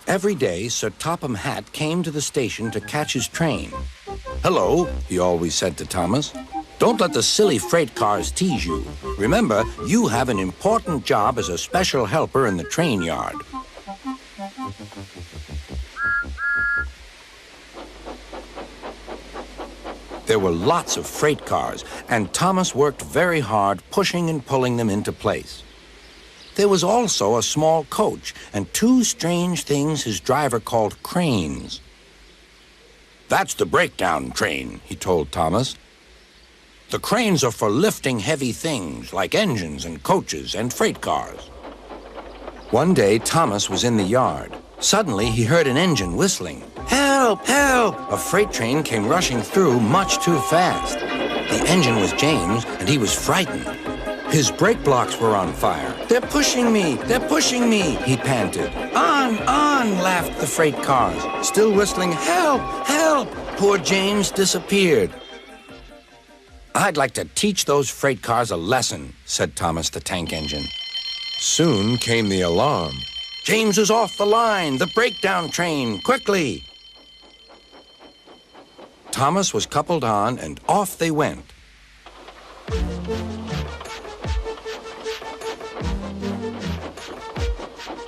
Every day, Sir Topham Hatt came to the station to catch his train. "Hello," he always said to Thomas. "Don't let the silly freight cars tease you. Remember, you have an important job as a special helper in the train yard." There were lots of freight cars, and Thomas worked very hard pushing and pulling them into place. There was also a small coach and two strange things his driver called cranes. "That's the breakdown train," he told Thomas. "The cranes are for lifting heavy things like engines and coaches and freight cars." One day, Thomas was in the yard. Suddenly, he heard an engine whistling. "Help! Help!" A freight train came rushing through much too fast. The engine was James, and he was frightened. His brake blocks were on fire. "They're pushing me! They're pushing me!" he panted. "On! On!" laughed the freight cars, still whistling, "Help! Help!" Poor James disappeared. "I'd like to teach those freight cars a lesson," said Thomas the tank engine. Soon came the alarm. "James is off the line! The breakdown train! Quickly!" Thomas was coupled on, and off they went.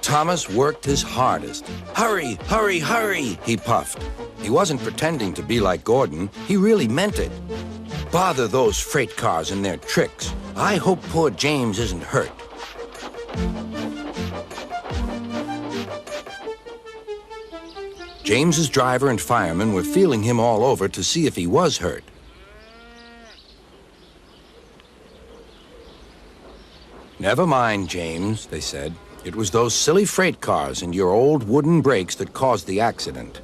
Thomas worked his hardest. "Hurry, hurry, hurry," he puffed. He wasn't pretending to be like Gordon. He really meant it. "Bother those freight cars and their tricks. I hope poor James isn't hurt." James's driver and firemen were feeling him all over to see if he was hurt. "Never mind, James," they said. "It was those silly freight cars and your old wooden brakes that caused the accident."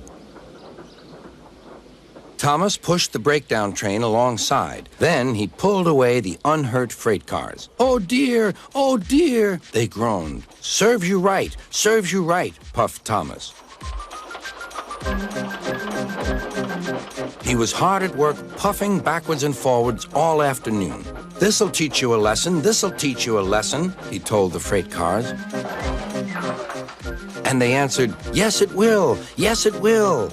Thomas pushed the breakdown train alongside. Then he pulled away the unhurt freight cars. "Oh dear, oh dear," they groaned. "Serves you right, serves you right," puffed Thomas. He was hard at work, puffing backwards and forwards all afternoon. "This'll teach you a lesson, this'll teach you a lesson," he told the freight cars. And they answered, "Yes, it will, yes, it will."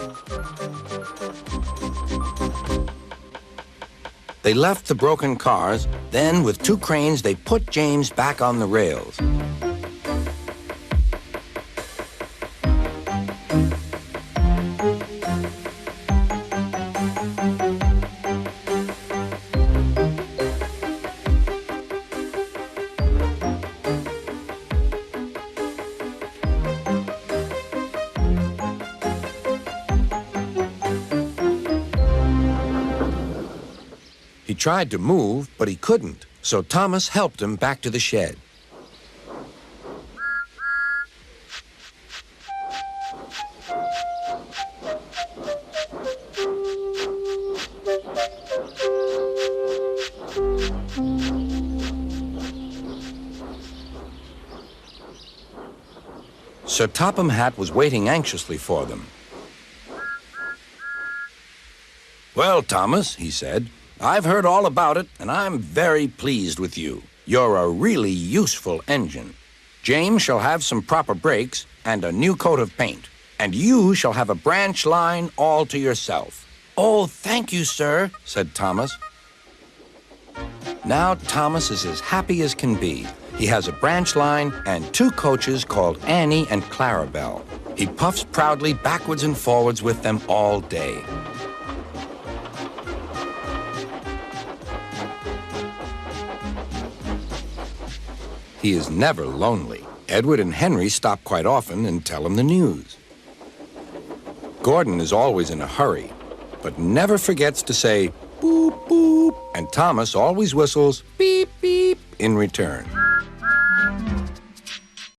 They left the broken cars. Then, with two cranes, they put James back on the rails. He tried to move, but he couldn't, so Thomas helped him back to the shed. Sir Topham Hatt was waiting anxiously for them. "Well, Thomas," he said, "I've heard all about it, and I'm very pleased with you. You're a really useful engine. James shall have some proper brakes and a new coat of paint, and you shall have a branch line all to yourself." "Oh, thank you, sir," said Thomas. Now Thomas is as happy as can be. He has a branch line and two coaches called Annie and Clarabelle. He puffs proudly backwards and forwards with them all day. He is never lonely. Edward and Henry stop quite often and tell him the news. Gordon is always in a hurry, but never forgets to say, "Boop, boop," and Thomas always whistles, "Beep, beep," in return.